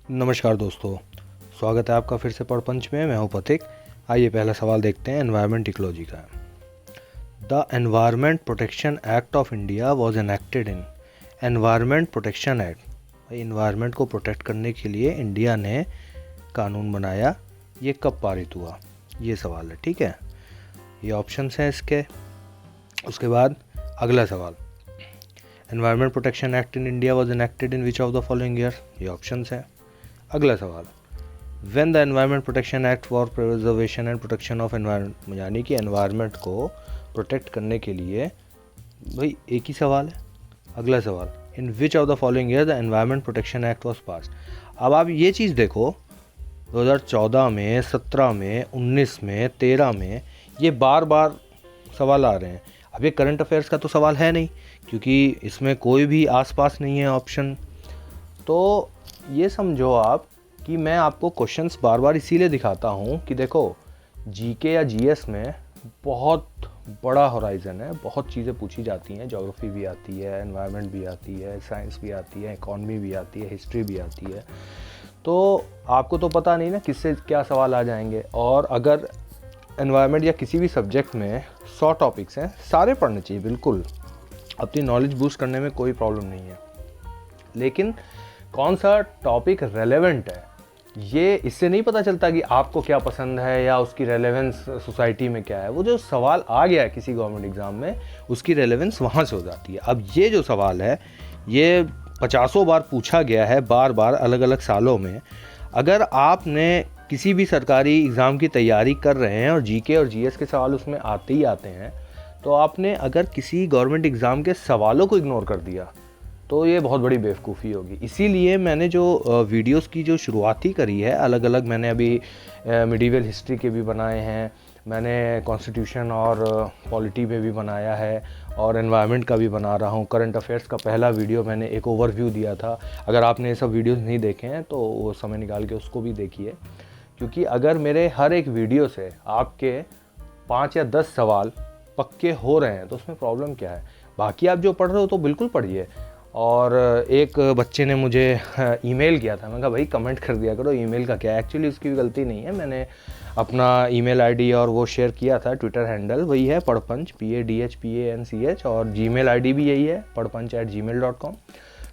नमस्कार दोस्तों, स्वागत है आपका फिर से पढ़ पंच में। मैं हूं पथिक। आइए पहला सवाल देखते हैं एनवायरमेंट इकोलॉजी का। The environment protection act of India was enacted in. Environment protection act, भाई इन्वायरमेंट को प्रोटेक्ट करने के लिए इंडिया ने कानून बनाया, ये कब पारित हुआ, ये सवाल है। ठीक है, ये ऑप्शंस हैं इसके। उसके बाद अगला सवाल, environment protection act in India was enacted in which of the following year, ये ऑप्शंस हैं। अगला सवाल, when the environment protection act for preservation and protection of environment, यानी कि एनवायरमेंट को प्रोटेक्ट करने के लिए, भाई एक ही सवाल है। अगला सवाल, in which of the following year the environment protection act was passed. अब आप ये चीज़ देखो, 2014 में, 17 में, 19 में, 13 में, ये बार बार सवाल आ रहे हैं। अब ये करंट अफेयर्स का तो सवाल है नहीं, क्योंकि इसमें कोई भी आसपास नहीं है ऑप्शन। तो ये समझो आप कि मैं आपको क्वेश्चंस बार बार इसीलिए दिखाता हूँ कि देखो, जीके या जीएस में बहुत बड़ा होराइज़न है, बहुत चीज़ें पूछी जाती हैं। ज्योग्राफी भी आती है, एनवायरनमेंट भी आती है, साइंस भी आती है, इकॉनमी भी आती है, हिस्ट्री भी आती है। तो आपको तो पता नहीं ना किससे क्या सवाल आ जाएंगे। और अगर एनवायरनमेंट या किसी भी सब्जेक्ट में 100 टॉपिक्स हैं, सारे पढ़ने चाहिए, बिल्कुल अपनी नॉलेज बूस्ट करने में कोई प्रॉब्लम नहीं है। लेकिन कौन सा टॉपिक रेलेवेंट है, ये इससे नहीं पता चलता कि आपको क्या पसंद है या उसकी रेलेवेंस सोसाइटी में क्या है। वो जो सवाल आ गया है किसी गवर्नमेंट एग्ज़ाम में, उसकी रेलेवेंस वहाँ से हो जाती है। अब ये जो सवाल है, ये 50 बार पूछा गया है, बार बार अलग अलग सालों में। अगर आपने किसी भी सरकारी एग्ज़ाम की तैयारी कर रहे हैं और जीके और जीएस के सवाल उसमें आते ही आते हैं, तो आपने अगर किसी गवर्नमेंट एग्ज़ाम के सवालों को इग्नोर कर दिया तो ये बहुत बड़ी बेवकूफ़ी होगी। इसीलिए मैंने जो वीडियोस की जो शुरुआत ही करी है, अलग अलग मैंने अभी मिडीवल हिस्ट्री के भी बनाए हैं, मैंने कॉन्स्टिट्यूशन और पॉलिटी पे भी बनाया है, और एनवायरनमेंट का भी बना रहा हूँ। करंट अफेयर्स का पहला वीडियो मैंने एक ओवरव्यू दिया था। अगर आपने ये सब वीडियोस नहीं देखे हैं तो वो समय निकाल के उसको भी देखिए, क्योंकि अगर मेरे हर एक वीडियो से आपके 5 या 10 सवाल पक्के हो रहे हैं तो उसमें प्रॉब्लम क्या है। बाकी आप जो पढ़ रहे हो तो बिल्कुल पढ़िए। और एक बच्चे ने मुझे ईमेल किया था, मैं कहा भाई कमेंट कर दिया करो, ईमेल का क्या है। एक्चुअली उसकी भी गलती नहीं है, मैंने अपना ईमेल आईडी और वो शेयर किया था, ट्विटर हैंडल वही है पढ़पंच, PADHPANCH, और जीमेल आईडी भी यही है padpanch@gmail.com।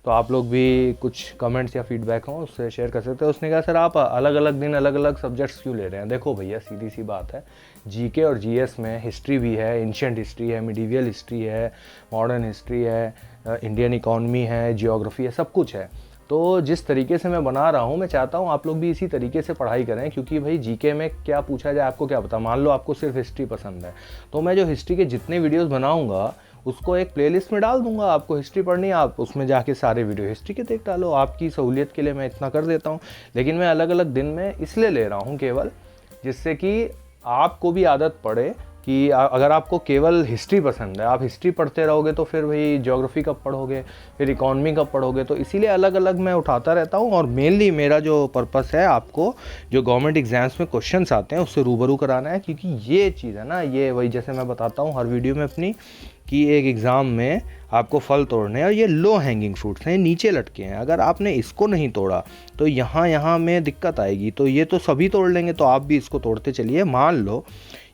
तो आप लोग भी कुछ कमेंट्स या फीडबैक हो उससे शेयर कर सकते हो। उसने कहा सर आप अलग अलग दिन अलग अलग सब्जेक्ट्स क्यों ले रहे हैं। देखो भैया, सीधी सी बात है, जीके और जीएस में हिस्ट्री भी है, एंशिएंट हिस्ट्री है, मिडीवियल हिस्ट्री है, मॉडर्न हिस्ट्री है, इंडियन इकॉनमी है, जियोग्राफी है, सब कुछ है। तो जिस तरीके से मैं बना रहा हूँ, मैं चाहता हूँ आप लोग भी इसी तरीके से पढ़ाई करें, क्योंकि भाई जीके में क्या पूछा जाए आपको क्या पता। मान लो आपको सिर्फ हिस्ट्री पसंद है, तो मैं जो हिस्ट्री के जितने वीडियोस बनाऊंगा उसको एक प्लेलिस्ट में डाल दूंगा। आपको हिस्ट्री पढ़नी है, आप उसमें जाके सारे वीडियो हिस्ट्री के देख डालो। आपकी सहूलियत के लिए मैं इतना कर देता हूँ। लेकिन मैं अलग अलग दिन में इसलिए ले रहा हूँ केवल, जिससे कि आपको भी आदत पड़े कि अगर आपको केवल हिस्ट्री पसंद है, आप हिस्ट्री पढ़ते रहोगे तो फिर वही ज्योग्राफी कब पढ़ोगे, फिर इकॉनमी कब पढ़ोगे। तो इसीलिए अलग अलग मैं उठाता रहता हूँ। और मेनली मेरा जो पर्पस है, आपको जो गवर्नमेंट एग्जाम्स में क्वेश्चंस आते हैं उससे रूबरू कराना है। क्योंकि ये चीज़ है ना, ये वही जैसे मैं बताता हूँ हर वीडियो में अपनी, कि एक एग्ज़ाम में आपको फल तोड़ने हैं, और ये लो हैंगिंग फ्रूट्स हैं, नीचे लटके हैं। अगर आपने इसको नहीं तोड़ा तो यहाँ में दिक्कत आएगी। तो ये तो सभी तोड़ लेंगे, तो आप भी इसको तोड़ते चलिए। मान लो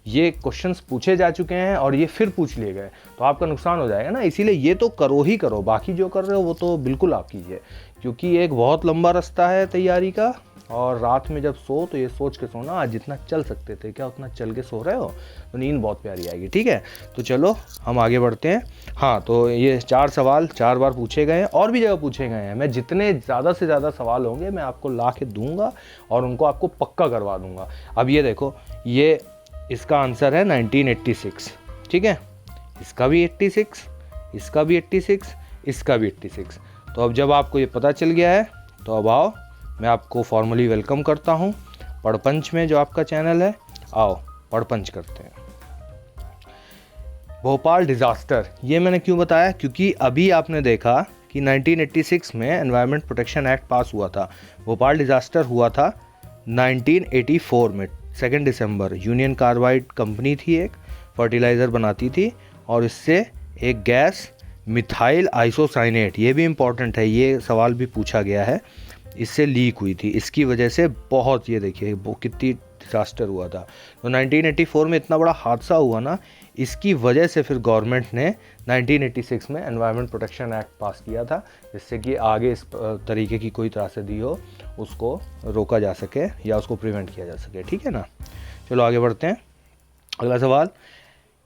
ये क्वेश्चंस पूछे जा चुके हैं और ये फिर पूछ लिए गए, तो आपका नुकसान हो जाएगा ना। इसीलिए ये तो करो ही करो, बाकी जो कर रहे हो वो तो बिल्कुल आप कीजिए, क्योंकि एक बहुत लंबा रास्ता है तैयारी का। और रात में जब सो तो ये सोच के सोना, आज जितना चल सकते थे क्या उतना चल के सो रहे हो, तो नींद बहुत प्यारी आएगी। ठीक है, तो चलो हम आगे बढ़ते हैं। हाँ, तो ये 4 सवाल 4 बार पूछे गए हैं, और भी जगह पूछे गए हैं। मैं जितने ज़्यादा से ज़्यादा सवाल होंगे मैं आपको ला के दूँगा और उनको आपको पक्का करवा दूँगा। अब ये देखो, ये इसका आंसर है 1986। ठीक है, इसका भी 86, इसका भी 86, इसका भी 86। तो अब जब आपको ये पता चल गया है तो अब आओ, मैं आपको फॉर्मली वेलकम करता हूँ पढ़पंच में, जो आपका चैनल है। आओ पढ़पंच करते हैं। भोपाल डिज़ास्टर, ये मैंने क्यों बताया, क्योंकि अभी आपने देखा कि 1986 में एनवायरनमेंट प्रोटेक्शन एक्ट पास हुआ था। भोपाल डिज़ास्टर हुआ था 1984 में 2 दिसंबर। यूनियन कार्बाइड कंपनी थी, एक फर्टिलाइज़र बनाती थी, और इससे एक गैस मिथाइल आइसोसाइनेट, ये भी इम्पॉर्टेंट है, ये सवाल भी पूछा गया है, इससे लीक हुई थी, इसकी वजह से बहुत, ये देखिए वो कितनी डिजास्टर हुआ था। तो 1984 में इतना बड़ा हादसा हुआ ना, इसकी वजह से फिर गवर्नमेंट ने 1986 में एनवायरनमेंट प्रोटेक्शन एक्ट पास किया था, जिससे कि आगे इस तरीके की कोई त्रासदी हो उसको रोका जा सके या उसको प्रिवेंट किया जा सके। ठीक है ना, चलो आगे बढ़ते हैं। अगला सवाल,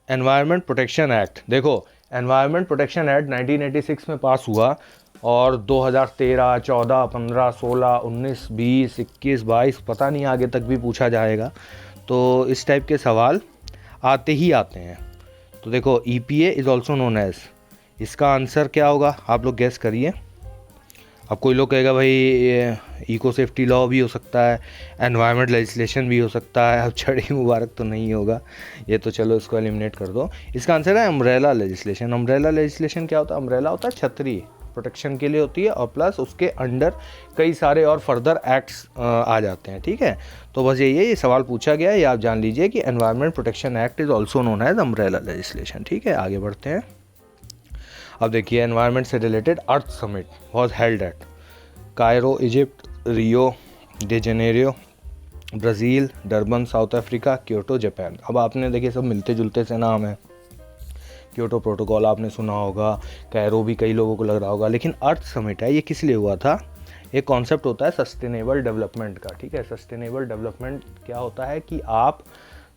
एनवायरनमेंट प्रोटेक्शन एक्ट। देखो, एनवायरनमेंट प्रोटेक्शन एक्ट 1986 में पास हुआ और 2013, 14, 15, 16, 19, 20, 21, 22 पता नहीं आगे तक भी पूछा जाएगा। तो इस टाइप के सवाल आते ही आते हैं। तो देखो, EPA is also known as, इसका आंसर क्या होगा आप लोग गैस करिए। अब कोई लोग कहेगा भाई इको सेफ्टी लॉ भी हो सकता है, एनवायरनमेंट लेजिस्लेशन भी हो सकता है। अब छड़ी मुबारक तो नहीं होगा, ये तो चलो इसको एलिमिनेट कर दो। इसका आंसर है अम्ब्रेला लेजिस्लेशन। अम्ब्रेला लेजिस्लेशन क्या होता है? अम्ब्रेला होता है छतरी, प्रोटेक्शन के लिए होती है, और प्लस उसके अंडर कई सारे और फर्दर एक्ट्स आ जाते हैं। ठीक है, तो बस यही है, ये सवाल पूछा गया है, ये आप जान लीजिए कि environment protection act is also known as umbrella legislation. ठीक है, आगे बढ़ते हैं। अब देखिए, एनवायरनमेंट से related earth summit was held at Cairo Egypt, Rio de Janeiro Brazil, Durban South Africa, Kyoto Japan. अब आपने देखिए सब मिलते जुलते से नाम है, क्योटो प्रोटोकॉल आपने सुना होगा, कायरो भी कई लोगों को लग रहा होगा, लेकिन अर्थ समिट है, ये किस लिए हुआ था? एक कॉन्सेप्ट होता है सस्टेनेबल डेवलपमेंट का। ठीक है, सस्टेनेबल डेवलपमेंट क्या होता है कि आप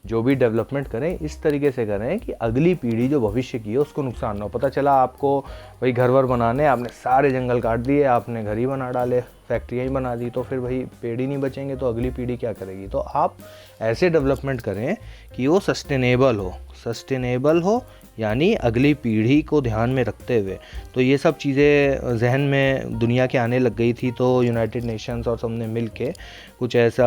जो भी डेवलपमेंट करें इस तरीके से करें कि अगली पीढ़ी जो भविष्य की है उसको नुकसान ना हो। पता चला आपको भाई घर वर बनाने, आपने सारे जंगल काट दिए, आपने घर ही बना डाले, फैक्ट्रियाँ ही बना दी, तो फिर भाई पेड़ ही नहीं बचेंगे तो अगली पीढ़ी क्या करेगी? तो आप ऐसे डेवलपमेंट करें कि वो सस्टेनेबल हो, यानी अगली पीढ़ी को ध्यान में रखते हुए। तो ये सब चीज़ें जहन में दुनिया के आने लग गई थी, तो यूनाइटेड नेशंस और सबने मिल के कुछ ऐसा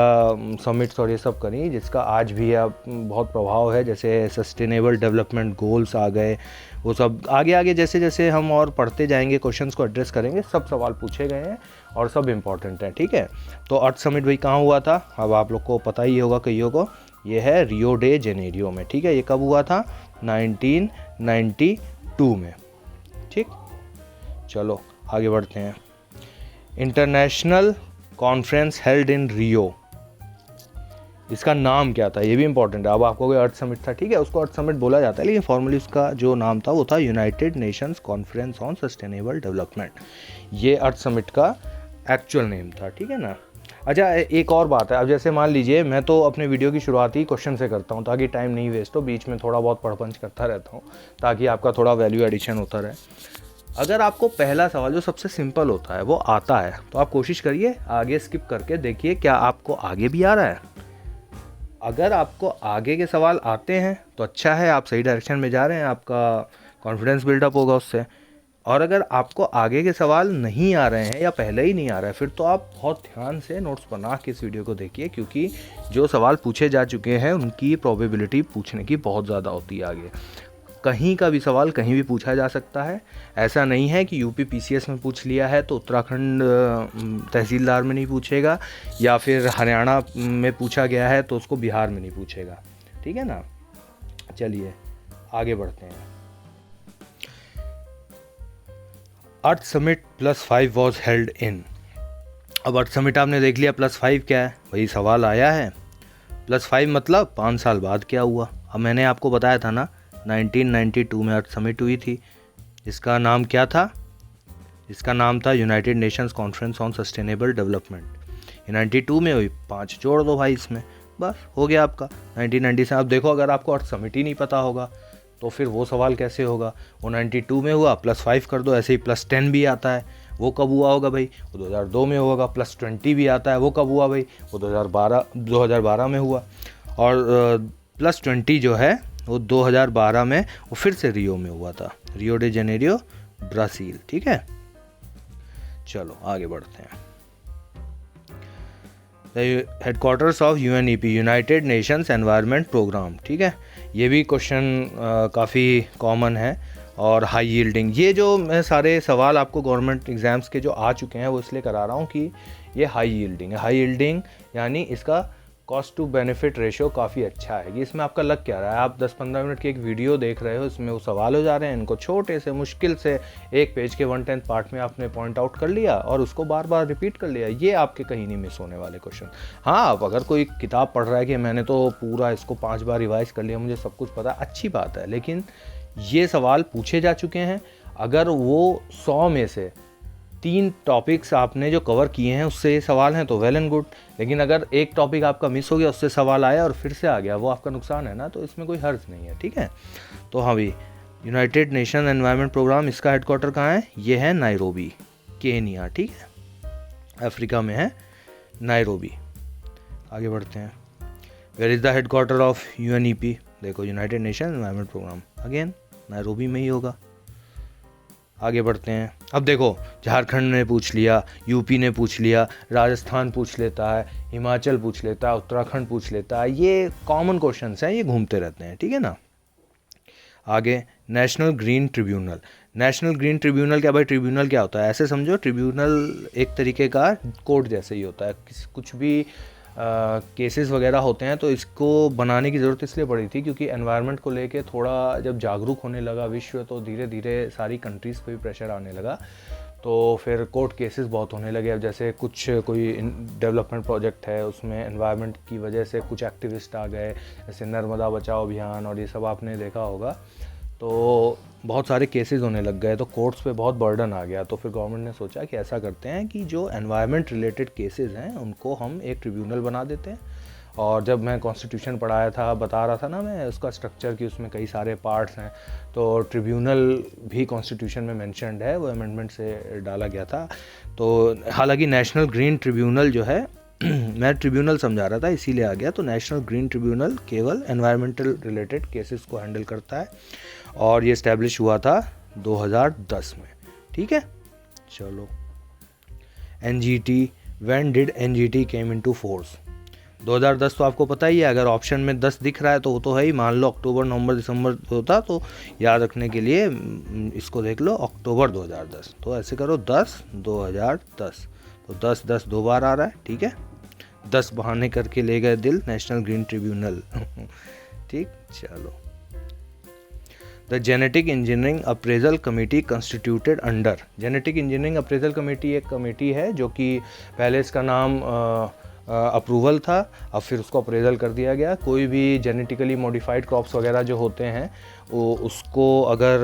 समिट्स और ये सब करी, जिसका आज भी अब बहुत प्रभाव है। जैसे सस्टेनेबल डेवलपमेंट गोल्स आ गए, वो सब आगे आगे जैसे जैसे हम और पढ़ते जाएंगे, क्वेश्चंस को एड्रेस करेंगे, सब सवाल पूछे गए हैं और सब इम्पॉर्टेंट हैं। ठीक है, तो अर्थ समिट भाई कहाँ हुआ था? अब आप लोग को पता ही होगा कईयों को, ये है रियो डे जेनेरियो में। ठीक है, ये कब हुआ था? 1992 में। ठीक, चलो आगे बढ़ते हैं। इंटरनेशनल कॉन्फ्रेंस हेल्ड इन रियो, इसका नाम क्या था? ये भी इंपॉर्टेंट है। अब आपको कोई अर्थ समिट था, ठीक है, उसको अर्थ समिट बोला जाता है, लेकिन फॉर्मली उसका जो नाम था वो था United Nations conference on sustainable development. ये अर्थ समिट का एक्चुअल नेम था। ठीक है ना। अच्छा, एक और बात है, अब जैसे मान लीजिए मैं तो अपने वीडियो की शुरुआत ही क्वेश्चन से करता हूँ ताकि टाइम नहीं वेस्ट हो, बीच में थोड़ा बहुत पढ़पंच करता रहता हूँ ताकि आपका थोड़ा वैल्यू एडिशन होता रहे। अगर आपको पहला सवाल जो सबसे सिंपल होता है वो आता है तो आप कोशिश करिए आगे स्किप करके देखिए क्या आपको आगे भी आ रहा है। अगर आपको आगे के सवाल आते हैं तो अच्छा है, आप सही डायरेक्शन में जा रहे हैं, आपका कॉन्फिडेंस बिल्डअप होगा उससे। और अगर आपको आगे के सवाल नहीं आ रहे हैं या पहले ही नहीं आ रहा है, फिर तो आप बहुत ध्यान से नोट्स बना के इस वीडियो को देखिए, क्योंकि जो सवाल पूछे जा चुके हैं उनकी प्रोबेबिलिटी पूछने की बहुत ज़्यादा होती है आगे। कहीं का भी सवाल कहीं भी पूछा जा सकता है। ऐसा नहीं है कि यूपी PCS में पूछ लिया है तो उत्तराखंड तहसीलदार में नहीं पूछेगा, या फिर हरियाणा में पूछा गया है तो उसको बिहार में नहीं पूछेगा। ठीक है ना। चलिए आगे बढ़ते हैं। अर्थ समिट +5 वॉज हेल्ड इन। अब अर्थ समिट आपने देख लिया, +5 क्या है? वही सवाल आया है। +5 मतलब 5 साल बाद क्या हुआ? अब मैंने आपको बताया था ना 1992 में अर्थ समिट हुई थी। इसका नाम क्या था? इसका नाम था United Nations conference on sustainable development. 92 में हुई, 5 जोड़ दो भाई इसमें, बस हो गया आपका 1990 से। अब देखो, अगर आपको अर्थ समिट ही नहीं पता होगा तो फिर वो सवाल कैसे होगा? वो 92 में हुआ, +5 कर दो। ऐसे ही +10 भी आता है, वो कब हुआ होगा भाई? वो 2002 में होगा। +20 भी आता है, वो कब हुआ भाई? वो 2012 में हुआ। और +20 जो है वो 2012 में वो फिर से रियो में हुआ था, रियो डे जेनेरियो ब्राज़ील। ठीक है, चलो आगे बढ़ते हैं। Headquarters of UNEP, United Nations environment programme. ठीक है, ये भी क्वेश्चन काफ़ी कॉमन है और हाई यील्डिंग। ये जो मैं सारे सवाल आपको गवर्नमेंट एग्ज़ाम्स के जो आ चुके हैं वो इसलिए करा रहा हूँ कि ये हाई यील्डिंग है। हाई यील्डिंग यानी इसका कॉस्ट टू बेनिफिट रेशियो काफ़ी अच्छा है कि इसमें आपका लग क्या रहा है। आप 10-15 मिनट की एक वीडियो देख रहे हो, इसमें वो सवाल हो जा रहे हैं, इनको छोटे से मुश्किल से एक पेज के 1/10 पार्ट में आपने पॉइंट आउट कर लिया और उसको बार बार रिपीट कर लिया। ये आपके कहीं नहीं मिस होने वाले क्वेश्चन। हाँ, आप अगर कोई किताब पढ़ रहा है कि मैंने तो पूरा इसको 5 बार रिवाइज कर लिया, मुझे सब कुछ पता है, अच्छी बात है, लेकिन ये सवाल पूछे जा चुके हैं। अगर वो 100 में से 3 टॉपिक्स आपने जो कवर किए हैं उससे ये सवाल हैं तो वेल एंड गुड, लेकिन अगर एक टॉपिक आपका मिस हो गया, उससे सवाल आया और फिर से आ गया, वो आपका नुकसान है ना, तो इसमें कोई हर्ज नहीं है। ठीक है, तो हाँ भाई, यूनाइटेड नेशन एनवायरनमेंट प्रोग्राम, इसका हेडक्वार्टर कहाँ है? ये है नायरोबी, केनिया। ठीक है, अफ्रीका में है नायरोबी। आगे बढ़ते हैं। Where is the headquarter of UNEP? देखो, United Nation environment programme, again Nairobi में ही होगा। आगे बढ़ते हैं। अब देखो, झारखंड ने पूछ लिया, यूपी ने पूछ लिया, राजस्थान पूछ लेता है, हिमाचल पूछ लेता है, उत्तराखंड पूछ लेता है, ये कॉमन क्वेश्चंस हैं, ये घूमते रहते हैं। ठीक है ना। आगे, national green tribunal. National green tribunal क्या भाई? ट्रिब्यूनल क्या होता है? ऐसे समझो, ट्रिब्यूनल एक तरीके का कोर्ट जैसे ही होता है। कुछ भी केसेस वगैरह होते हैं तो इसको बनाने की ज़रूरत इसलिए पड़ी थी क्योंकि एनवायरनमेंट को लेके थोड़ा जब जागरूक होने लगा विश्व, तो धीरे धीरे सारी कंट्रीज़ पे भी प्रेशर आने लगा, तो फिर कोर्ट केसेस बहुत होने लगे। अब जैसे कोई डेवलपमेंट प्रोजेक्ट है, उसमें एनवायरनमेंट की वजह से कुछ एक्टिविस्ट आ गए, जैसे नर्मदा बचाओ अभियान और ये सब आपने देखा होगा, तो बहुत सारे केसेस होने लग गए, तो कोर्ट्स पे बहुत बर्डन आ गया। तो फिर गवर्नमेंट ने सोचा कि ऐसा करते हैं कि जो एनवायरनमेंट रिलेटेड केसेस हैं उनको हम एक ट्रिब्यूनल बना देते हैं। और जब मैं कॉन्स्टिट्यूशन पढ़ाया था, बता रहा था ना मैं उसका स्ट्रक्चर कि उसमें कई सारे पार्ट्स हैं, तो ट्रिब्यूनल भी कॉन्स्टिट्यूशन में मेंशन्ड है, वो अमेंडमेंट से डाला गया था। तो हालांकि नेशनल ग्रीन ट्रिब्यूनल जो है मैं ट्रिब्यूनल समझा रहा था इसीलिए आ गया, तो नेशनल ग्रीन ट्रिब्यूनल केवल एनवायरमेंटल रिलेटेड केसेस को हैंडल करता है और ये इस्टेब्लिश हुआ था 2010 में। ठीक है, चलो। NGT, when did NGT came into force? 2010 तो आपको पता ही है, अगर ऑप्शन में 10 दिख रहा है तो वो तो है ही, मान लो अक्टूबर नवंबर दिसंबर होता, तो याद रखने के लिए इसको देख लो, अक्टूबर 2010। तो ऐसे करो 10 2010, तो 10 2 बार आ रहा है। ठीक है, 10 बहाने करके ले गए दिल नेशनल ग्रीन ट्रिब्यूनल। ठीक, चलो। The genetic engineering appraisal committee constituted under. Genetic engineering appraisal committee एक कमेटी है जो कि पहले इसका नाम अप्रूवल था, अब फिर उसको अप्रेजल कर दिया गया। कोई भी जेनेटिकली मॉडिफाइड क्रॉप्स वगैरह जो होते हैं वो उसको अगर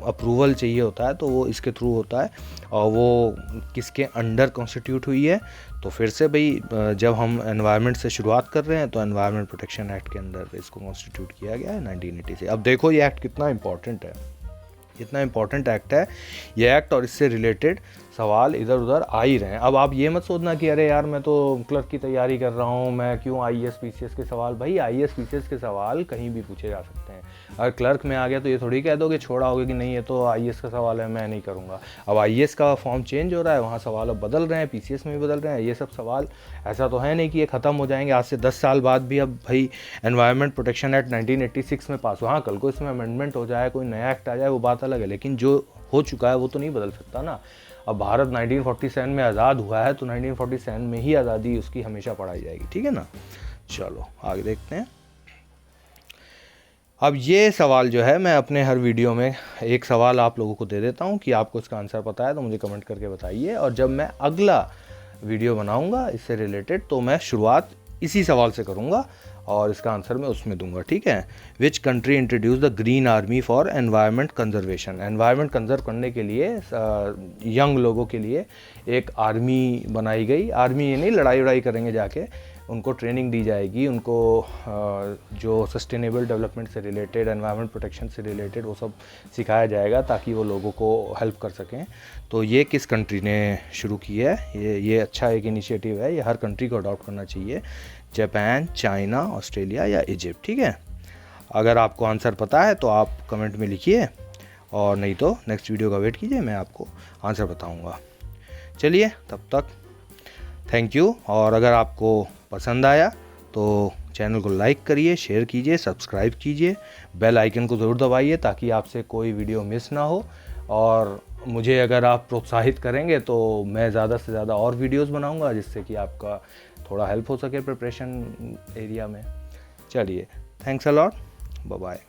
अप्रूवल चाहिए होता है तो वो इसके थ्रू होता है। और वो किसके अंडर कॉन्स्टिट्यूट हुई है? तो फिर से भाई, जब हम एनवायरनमेंट से शुरुआत कर रहे हैं तो एनवायरनमेंट प्रोटेक्शन एक्ट के अंदर इसको कॉन्स्टिट्यूट किया गया है 1980 से। अब देखो ये एक्ट कितना इंपॉर्टेंट है, इतना इंपॉर्टेंट एक्ट है ये एक्ट, और इससे रिलेटेड सवाल इधर उधर आ ही रहे हैं। अब आप ये मत सोचना कि अरे यार मैं तो क्लर्क की तैयारी कर रहा हूँ, मैं क्यों IAS PCS के सवाल। भाई IAS PCS के सवाल कहीं भी पूछे जा सकते हैं। अगर क्लर्क में आ गया तो ये थोड़ी कह दोगे छोड़ा होगे कि नहीं ये तो IAS का सवाल है, मैं नहीं करूँगा। अब IAS का फॉर्म चेंज हो रहा है, वहाँ सवाल अब बदल रहे हैं, PCS में भी बदल रहे हैं। ये सब सवाल ऐसा तो है नहीं कि ये ख़त्म हो जाएंगे आज से 10 साल बाद भी। अब भाई एनवायरनमेंट प्रोटेक्शन एक्ट 1986 में पास हुआ, हाँ कल को इसमें अमेंडमेंट हो जाए, कोई नया एक्ट आ जाए, वो बात अलग है, लेकिन जो हो चुका है वो तो नहीं बदल सकता ना। अब भारत 1947 में आज़ाद हुआ है तो 1947 में ही आज़ादी उसकी हमेशा पढ़ाई जाएगी। ठीक है ना। चलो आगे देखते हैं। अब ये सवाल जो है मैं अपने हर वीडियो में एक सवाल आप लोगों को दे देता हूँ कि आपको इसका आंसर पता है तो मुझे कमेंट करके बताइए, और जब मैं अगला वीडियो बनाऊँगा इससे रिलेटेड तो मैं शुरुआत इसी सवाल से करूँगा और इसका आंसर मैं उसमें दूंगा। ठीक है। Which country introduce the green army for environment conservation? Environment conserve करने के लिए यंग लोगों के लिए एक आर्मी बनाई गई। आर्मी ये नहीं लड़ाई वड़ाई करेंगे जाके, उनको ट्रेनिंग दी जाएगी, उनको जो सस्टेनेबल डेवलपमेंट से रिलेटेड, एनवायरनमेंट प्रोटेक्शन से रिलेटेड वो सब सिखाया जाएगा ताकि वो लोगों को हेल्प कर सकें। तो ये किस कंट्री ने शुरू की है? ये अच्छा एक इनिशिएटिव है, ये हर कंट्री को अडॉप्ट करना चाहिए। जापान, चाइना, ऑस्ट्रेलिया या इजिप्ट। ठीक है। अगर आपको आंसर पता है तो आप कमेंट में लिखिए, और नहीं तो नेक्स्ट वीडियो का वेट कीजिए, मैं आपको आंसर बताऊंगा। चलिए तब तक थैंक यू। और अगर आपको पसंद आया तो चैनल को लाइक करिए, शेयर कीजिए, सब्सक्राइब कीजिए, बेल आइकन को ज़रूर दबाइए ताकि आपसे कोई वीडियो मिस ना हो। और मुझे अगर आप प्रोत्साहित करेंगे तो मैं ज़्यादा से ज़्यादा और वीडियोस बनाऊंगा, जिससे कि आपका थोड़ा हेल्प हो सके प्रिपरेशन एरिया में। चलिए, thanks a lot, bye bye.